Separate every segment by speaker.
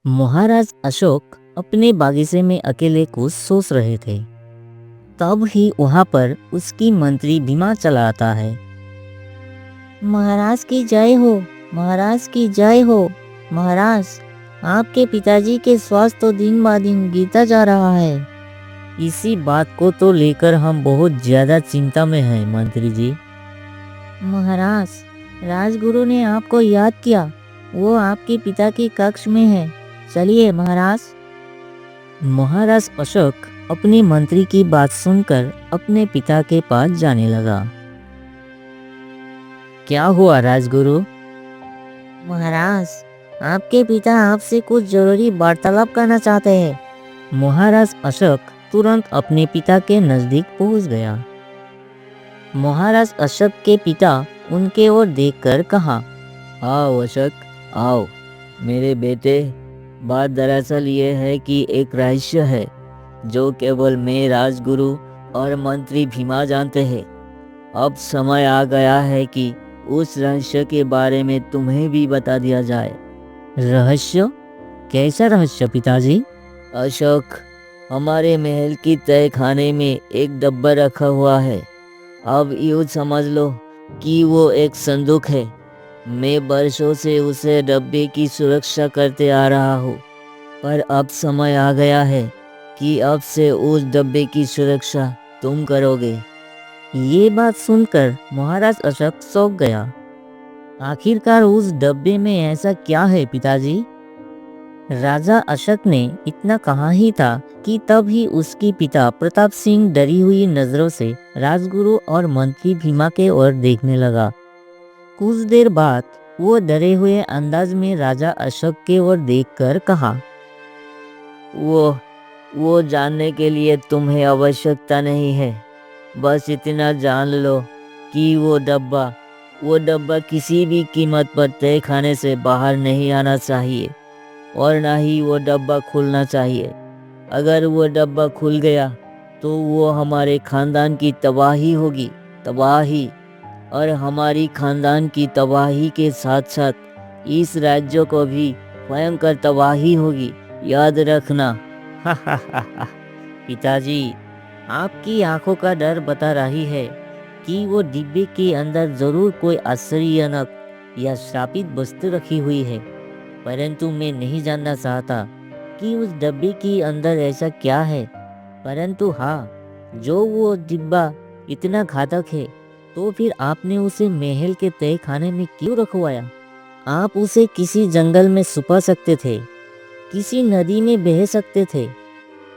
Speaker 1: महाराज अशोक अपने बागीचे में अकेले कुछ सोच रहे थे। तब ही वहां पर उसकी मंत्री भीमा चला आता है। महाराज की जय हो, महाराज की जय हो। महाराज, आपके पिताजी के स्वास्थ्य तो दिन ब दिन गिरता जा रहा है। इसी बात को तो लेकर हम बहुत ज्यादा चिंता में हैं मंत्री जी। महाराज, राजगुरु ने आपको याद किया। वो आपके पिता के कक्ष में है। चलिए महाराज। महाराज अशोक अपने मंत्री की बात सुनकर अपने पिता के पास जाने लगा। क्या हुआ राजगुरु? महाराज, आपके पिता आपसे कुछ जरूरी वार्तालाप करना चाहते हैं। महाराज अशोक तुरंत अपने पिता के नजदीक पहुंच गया। महाराज अशोक के पिता उनके ओर देखकर कहा,
Speaker 2: आओ अशोक, आओ मेरे बेटे। बात दरअसल ये है कि एक रहस्य है जो केवल मैं, राजगुरु और मंत्री भीमा जानते हैं। अब समय आ गया है कि उस रहस्य के बारे में तुम्हें भी बता दिया जाए।
Speaker 1: रहस्य? कैसा रहस्य पिताजी?
Speaker 2: अशोक, हमारे महल की तय खाने में एक डब्बा रखा हुआ है। अब यूँ समझ लो कि वो एक संदूक है। मैं बरसों से उसे डब्बे की सुरक्षा करते आ रहा हूँ, पर अब समय आ गया है कि अब से उस डब्बे की सुरक्षा तुम करोगे।
Speaker 1: ये बात सुनकर महाराज अशोक चौंक गया। आखिरकार उस डब्बे में ऐसा क्या है पिताजी? राजा अशोक ने इतना कहा ही था कि तब ही उसके पिता प्रताप सिंह डरी हुई नजरों से राजगुरु और मंत्री भीमा के ओर देखने लगा। कुछ देर बाद वो डरे हुए अंदाज में राजा अशोक के ओर देखकर कहा,
Speaker 2: वो जानने के लिए तुम्हें आवश्यकता नहीं है। बस इतना जान लो कि वो डब्बा किसी भी कीमत पर तय खाने से बाहर नहीं आना चाहिए और ना ही वो डब्बा खुलना चाहिए। अगर वो डब्बा खुल गया तो वो हमारे खानदान की तबाही होगी, तबाही। और हमारी खानदान की तबाही के साथ साथ इस राज्य को भी भयंकर तबाही होगी, याद रखना।
Speaker 1: पिताजी, आपकी आंखों का डर बता रही है कि वो डिब्बे के अंदर जरूर कोई आश्चर्यजनक या श्रापित वस्तु रखी हुई है, परंतु मैं नहीं जानना चाहता कि उस डब्बे के अंदर ऐसा क्या है। परंतु हाँ, जो वो डिब्बा इतना घातक है तो फिर आपने उसे महल के तय खाने में क्यों रखवाया? आप उसे किसी जंगल में छुपा सकते थे, किसी नदी में बह सकते थे।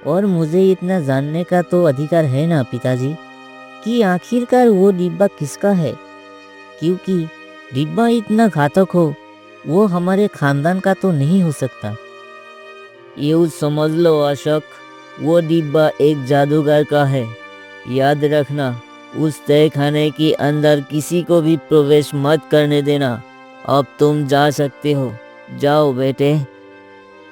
Speaker 1: और मुझे इतना जानने का तो अधिकार है ना पिताजी कि आखिरकार वो डिब्बा किसका है, क्योंकि डिब्बा इतना घातक हो वो हमारे खानदान का तो नहीं हो सकता।
Speaker 2: यूँ समझ लो अशोक, वो डिब्बा एक जादूगर का है। याद रखना, उस तय खाने के अंदर किसी को भी प्रवेश मत करने देना। अब तुम जा सकते हो, जाओ बेटे।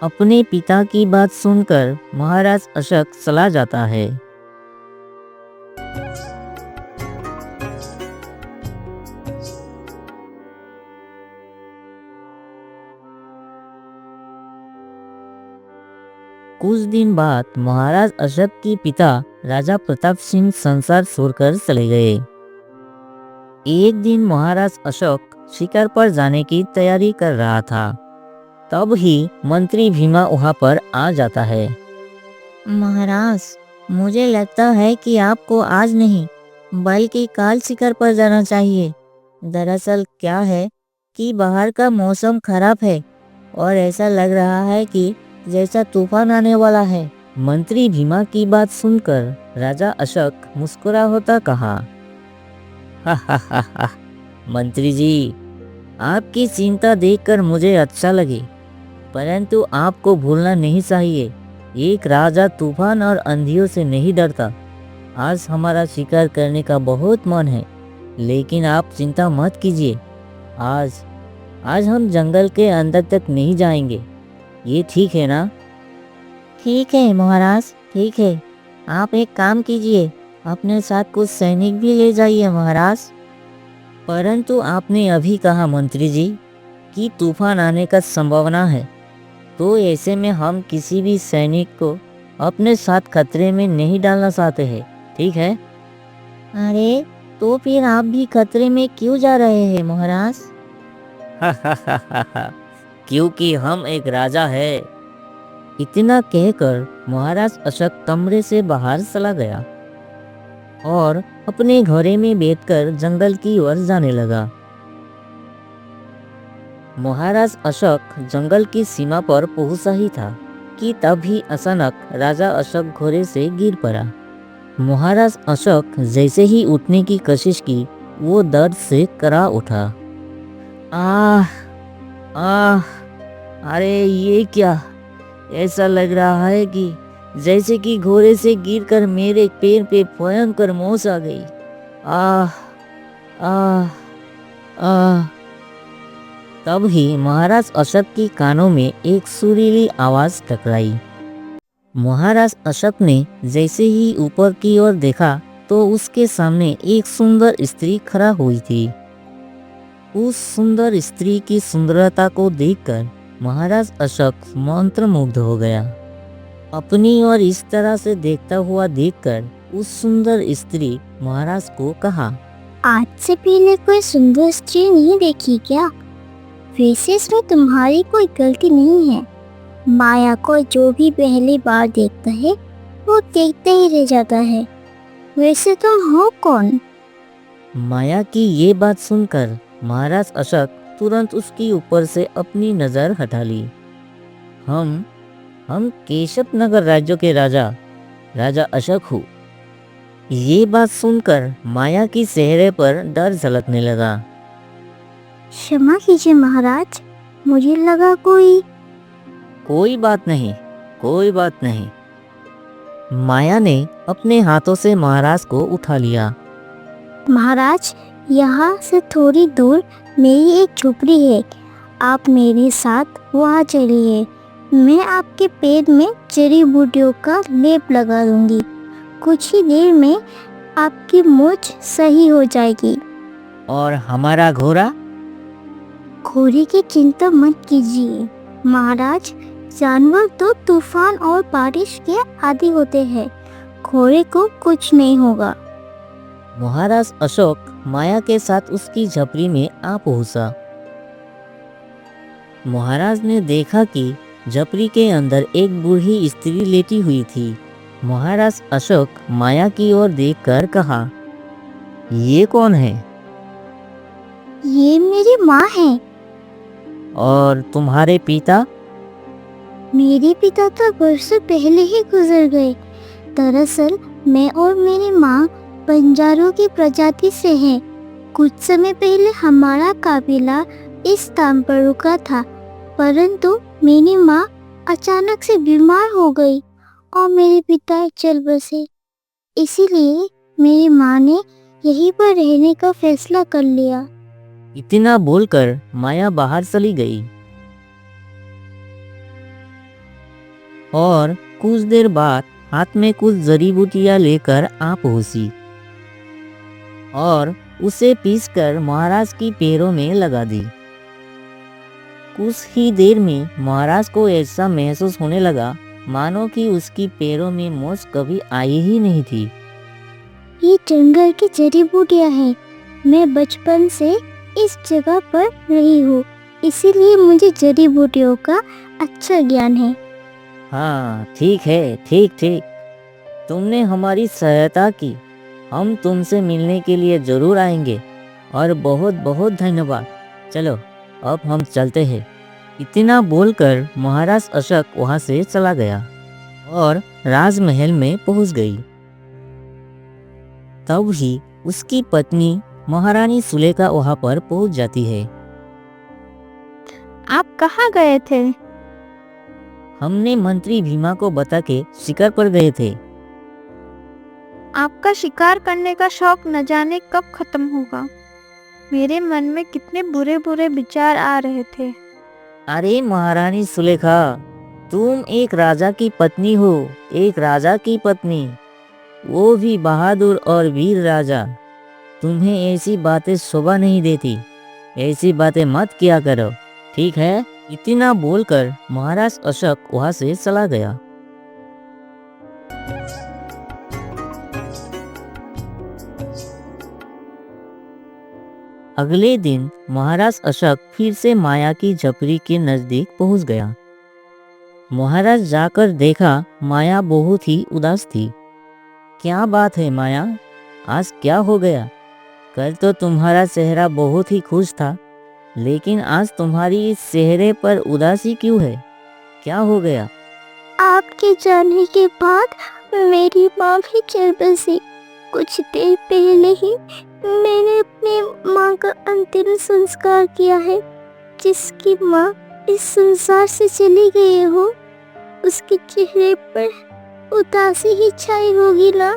Speaker 1: अपने पिता की बात सुनकर महाराज अशोक चला जाता है। कुछ दिन बाद महाराज अशोक के पिता राजा प्रताप सिंह संसार छोड़कर चले गए। एक दिन महाराज अशोक शिकार पर जाने की तैयारी कर रहा था। तब ही मंत्री भीमा वहां पर आ जाता है। महाराज, मुझे लगता है कि आपको आज नहीं बल्कि कल शिकार पर जाना चाहिए। दरअसल क्या है कि बाहर का मौसम खराब है और ऐसा लग रहा है कि जैसा तूफान आने वाला है। मंत्री भीमा की बात सुनकर राजा अशोक मुस्कुरा होता कहा, हा, मंत्री जी, आपकी चिंता देखकर मुझे अच्छा लगे, परंतु आपको भूलना नहीं चाहिए, एक राजा तूफान और आंधियों से नहीं डरता। आज हमारा शिकार करने का बहुत मन है, लेकिन आप चिंता मत कीजिए। आज हम जंगल के अंदर तक नहीं जाएंगे, ये ठीक है ना? ठीक है महाराज, ठीक है। आप एक काम कीजिए, अपने साथ कुछ सैनिक भी ले जाइए महाराज। परंतु आपने अभी कहा मंत्री जी कि तूफान आने का संभावना है, तो ऐसे में हम किसी भी सैनिक को अपने साथ खतरे में नहीं डालना चाहते हैं, ठीक है? अरे, तो फिर आप भी खतरे में क्यों जा रहे हैं महाराज? क्योंकि हम एक राजा है। इतना कहकर महाराज अशोक कमरे से बाहर चला गया और अपने घोड़े में बैठकर जंगल की ओर जाने लगा। महाराज अशोक जंगल की सीमा पर पहुंचा ही था कि तभी अचानक राजा अशोक घोड़े से गिर पड़ा। महाराज अशोक जैसे ही उठने की कोशिश की, वो दर्द से करा उठा। आह आह, अरे ये क्या? ऐसा लग रहा है कि जैसे कि घोड़े से गिरकर मेरे पैर पे भयंकर मोच आ गई। आह आह आह। तभी महाराज अशोक की कानों में एक सुरीली आवाज टकराई। महाराज अशोक ने जैसे ही ऊपर की ओर देखा तो उसके सामने एक सुंदर स्त्री खड़ा हुई थी। उस सुंदर स्त्री की सुंदरता को देखकर महाराज अशोक मंत्रमुग्ध हो गया। अपनी ओर इस तरह से देखता हुआ देखकर उस सुंदर स्त्री महाराज को कहा,
Speaker 3: आज से पहले कोई सुंदर स्त्री नहीं देखी क्या? वैसे इसमें तुम्हारी कोई गलती नहीं है। माया को जो भी पहली बार देखता है वो देखते ही रह जाता है। वैसे तुम हो कौन?
Speaker 1: माया की ये बात सुनकर महाराज अशोक तुरंत उसकी ऊपर से अपनी नजर हटा ली। हम केशव नगर राज्य के राजा अशोक हूँ। ये बात सुनकर माया की चेहरे पर डर झलकने लगा।
Speaker 3: क्षमा कीजिए महाराज, मुझे लगा
Speaker 1: कोई बात नहीं। माया ने अपने हाथों से महाराज को उठा लिया।
Speaker 3: महाराज, यहाँ से थोड़ी दूर मेरी एक झोपड़ी है। आप मेरे साथ वहाँ चलिए। मैं आपके पैर में जड़ी बूटियों का लेप लगा दूंगी। कुछ ही देर में आपकी मोच सही हो जाएगी।
Speaker 1: और हमारा घोड़ा?
Speaker 3: घोड़े की चिंता मत कीजिए महाराज, जानवर तो तूफान और बारिश के आदी होते हैं। घोड़े को कुछ नहीं होगा।
Speaker 1: महाराज अशोक माया के साथ उसकी झोपड़ी में आ पहुंचा। महाराज ने देखा कि झोपड़ी के अंदर एक बूढ़ी स्त्री लेटी हुई थी। महाराज अशोक माया की ओर देखकर कहा, ये कौन है?
Speaker 3: ये मेरी माँ है।
Speaker 1: और तुम्हारे पिता?
Speaker 3: मेरे पिता तो बरसों पहले ही गुजर गए। दरअसल मैं और मेरी माँ बंजारों की प्रजाति से हैं। कुछ समय पहले हमारा काफिला इस स्थान पर रुका था, परंतु मेरी माँ अचानक से बीमार हो गई और मेरे पिता चल बसे। इसीलिए मेरी माँ ने यहीं पर रहने का फैसला कर लिया।
Speaker 1: इतना बोलकर माया बाहर चली गई और कुछ देर बाद हाथ में कुछ जड़ी बूटियां लेकर आ पहुंची और उसे पीसकर महाराज की पैरों में लगा दी। कुछ ही देर में महाराज को ऐसा महसूस होने लगा मानो कि उसकी पैरों में मोच कभी आई ही नहीं थी।
Speaker 3: ये जंगल की जड़ी बूटियां हैं। मैं बचपन से इस जगह पर रही हूँ, इसीलिए मुझे जड़ी बूटियों का अच्छा ज्ञान है।
Speaker 1: हाँ, ठीक है, ठीक। तुमने हमारी सहायता की। हम तुमसे मिलने के लिए जरूर आएंगे और बहुत बहुत धन्यवाद। चलो अब हम चलते हैं। इतना बोलकर महाराज अशोक वहां से चला गया और राजमहल में पहुंच गई। तब ही उसकी पत्नी महारानी सुलेखा वहां पर पहुंच जाती है।
Speaker 4: आप कहाँ गए थे?
Speaker 1: हमने मंत्री भीमा को बता के शिकार पर गए थे।
Speaker 4: आपका शिकार करने का शौक न जाने कब खत्म होगा। मेरे मन में कितने बुरे बुरे विचार आ रहे थे।
Speaker 1: अरे महारानी सुलेखा, तुम एक राजा की पत्नी हो, एक राजा की पत्नी, वो भी बहादुर और वीर राजा। तुम्हें ऐसी बातें शोभा नहीं देती। ऐसी बातें मत किया करो, ठीक है? इतना बोलकर महाराज अशोक वहां से चला गया। अगले दिन महाराज अशोक फिर से माया की झोपड़ी के नजदीक पहुंच गया। महाराज जाकर देखा माया बहुत ही उदास थी। क्या बात है माया, आज क्या हो गया? कल तो तुम्हारा चेहरा बहुत ही खुश था, लेकिन आज तुम्हारी इस चेहरे पर उदासी क्यों है? क्या हो गया?
Speaker 3: आपके जाने के बाद मेरी माँ भी चल बसी। कुछ देर पहले ही मैंने अपनी माँ का अंतिम संस्कार किया है। जिसकी माँ इस संसार से चली गई हो, उसके चेहरे पर उदासी ही छाई होगी ना।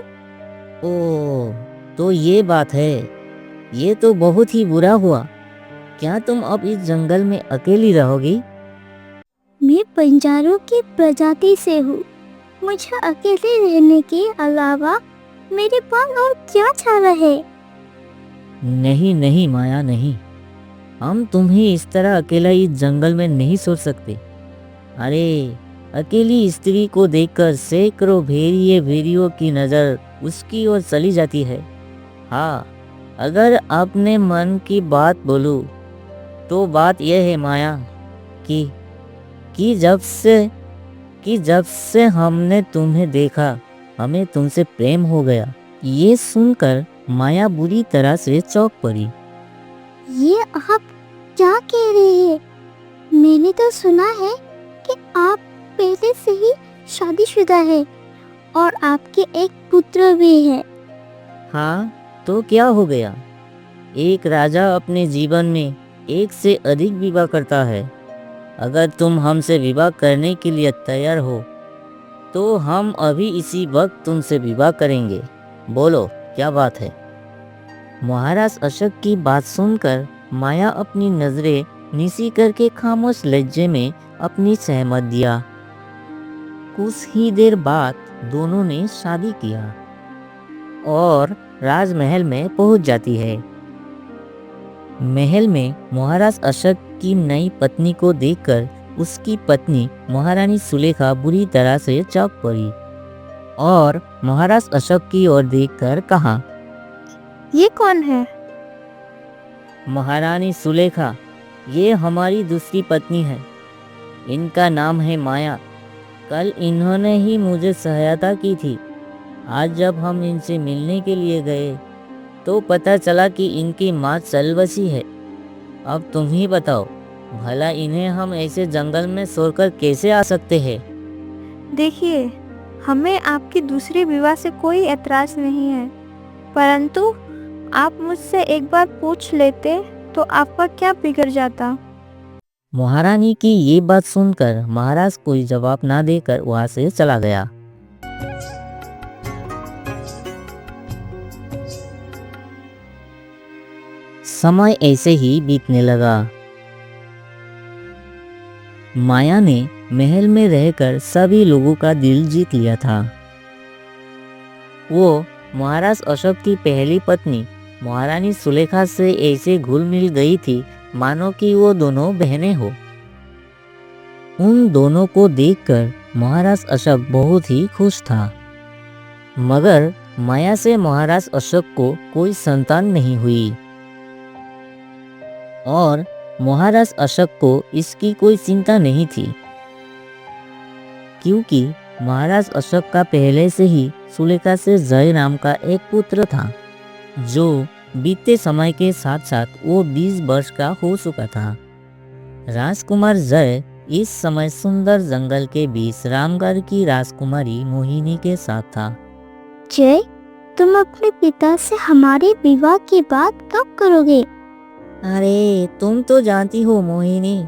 Speaker 1: ओह, तो ये बात है। ये तो बहुत ही बुरा हुआ। क्या तुम अब इस जंगल में अकेली रहोगी?
Speaker 3: मैं बंजारों की प्रजाति से हूँ। मुझे अकेले रहने के अलावा मेरे पास और क्या चारा है?
Speaker 1: नहीं नहीं माया, नहीं। हम तुम्हें इस तरह अकेला इस जंगल में नहीं छोड़ सकते। अरे, अकेली स्त्री को देखकर सैकड़ों भेड़ियों की नज़र उसकी ओर चली जाती है। हाँ, अगर अपने मन की बात बोलूं तो बात यह है माया कि जब से हमने तुम्हें देखा, हमें तुमसे प्रेम हो गया। ये सुनकर माया बुरी तरह से चौंक पड़ी।
Speaker 3: ये आप क्या कह रहे हैं? मैंने तो सुना है कि आप पहले से ही शादीशुदा है और आपके एक पुत्र भी है।
Speaker 1: हाँ, तो क्या हो गया? एक राजा अपने जीवन में एक से अधिक विवाह करता है। अगर तुम हमसे विवाह करने के लिए तैयार हो तो हम अभी इसी वक्त तुमसे विवाह करेंगे। बोलो, क्या बात है? महाराज अशोक की बात सुनकर माया अपनी नजरें नीची करके खामोश लहजे में अपनी सहमत दिया। कुछ ही देर बाद दोनों ने शादी किया और राजमहल में पहुंच जाती है। महल में महाराज अशोक की नई पत्नी को देखकर उसकी पत्नी महारानी सुलेखा बुरी तरह से चौंक पड़ी और महाराज अशोक की ओर देखकर कहा,
Speaker 4: ये कौन है?
Speaker 1: महारानी सुलेखा, ये हमारी दूसरी पत्नी है। इनका नाम है माया। कल इन्होंने ही मुझे सहायता की थी। आज जब हम इनसे मिलने के लिए गए तो पता चला कि इनकी माँ चल बसी है। अब तुम ही बताओ, भला इन्हें हम ऐसे जंगल में छोड़कर कैसे आ सकते हैं?
Speaker 4: देखिए, हमें आपकी दूसरी विवाह से कोई ऐतराज नहीं है, परंतु आप मुझसे एक बार पूछ लेते तो आपका क्या बिगड़ जाता।
Speaker 1: महारानी की ये बात सुनकर महाराज कोई जवाब ना देकर वहां से चला गया। समय ऐसे ही बीतने लगा। माया ने महल में रहकर सभी लोगों का दिल जीत लिया था। वो महाराज अशोक की पहली पत्नी महारानी सुलेखा से ऐसे घुल मिल गई थी मानो कि वो दोनों बहनें हो। उन दोनों को देखकर महाराज अशोक बहुत ही खुश था, मगर माया से महाराज अशोक को कोई संतान नहीं हुई और महाराज अशोक को इसकी कोई चिंता नहीं थी, क्योंकि महाराज अशोक का पहले से ही सुलेखा से जय नाम का एक पुत्र था, जो बीते समय के साथ साथ वो 20 वर्ष का हो चुका था। राजकुमार जय इस समय सुंदर जंगल के बीच रामगढ़ की राजकुमारी मोहिनी के साथ था।
Speaker 3: जय, तुम अपने पिता से हमारे विवाह की बात कब करोगे?
Speaker 1: अरे, तुम तो जानती हो मोहिनी,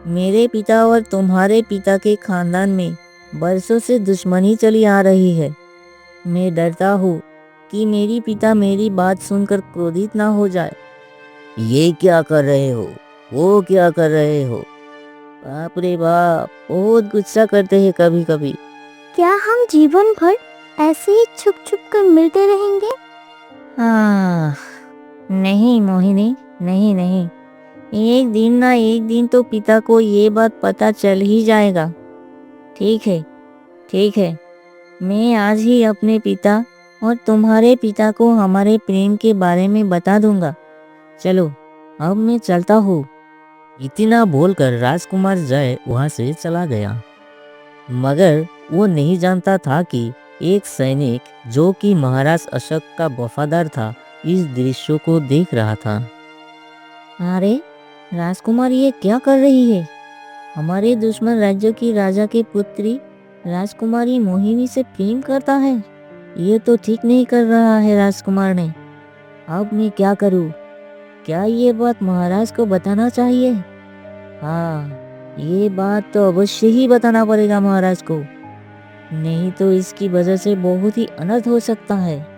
Speaker 1: मेरे पिता और तुम्हारे पिता के खानदान में बरसों से दुश्मनी चली आ रही है। मैं डरता हूँ कि मेरी पिता मेरी बात सुनकर क्रोधित ना हो जाए। ये क्या कर रहे हो? वो क्या कर रहे हो? बाप रे बाप, बहुत गुस्सा करते हैं कभी कभी।
Speaker 3: क्या हम जीवन भर ऐसे ही छुप छुप कर मिलते रहेंगे?
Speaker 1: हाँ, नहीं मोहिनी, नहीं नहीं, एक दिन ना एक दिन तो पिता को ये बात पता चल ही जाएगा। ठीक है, ठीक है। मैं आज ही अपने पिता और तुम्हारे पिता को हमारे प्रेम के बारे में बता दूंगा। चलो, अब मैं चलता हूँ। इतना बोलकर राजकुमार जय वहां से चला गया। मगर वो नहीं जानता था कि एक सैनिक जो कि महाराज अशोक का वफादार था, इस दृश्य को देख रहा था। अरे, राजकुमार ये क्या कर रही है? हमारे दुश्मन राज्य की राजा की पुत्री राजकुमारी मोहिनी से प्रेम करता है। ये तो ठीक नहीं कर रहा है राजकुमार ने। अब मैं क्या करूं? क्या ये बात महाराज को बताना चाहिए? हाँ, ये बात तो अवश्य ही बताना पड़ेगा महाराज को। नहीं तो इसकी वजह से बहुत ही अनर्थ हो सकता है।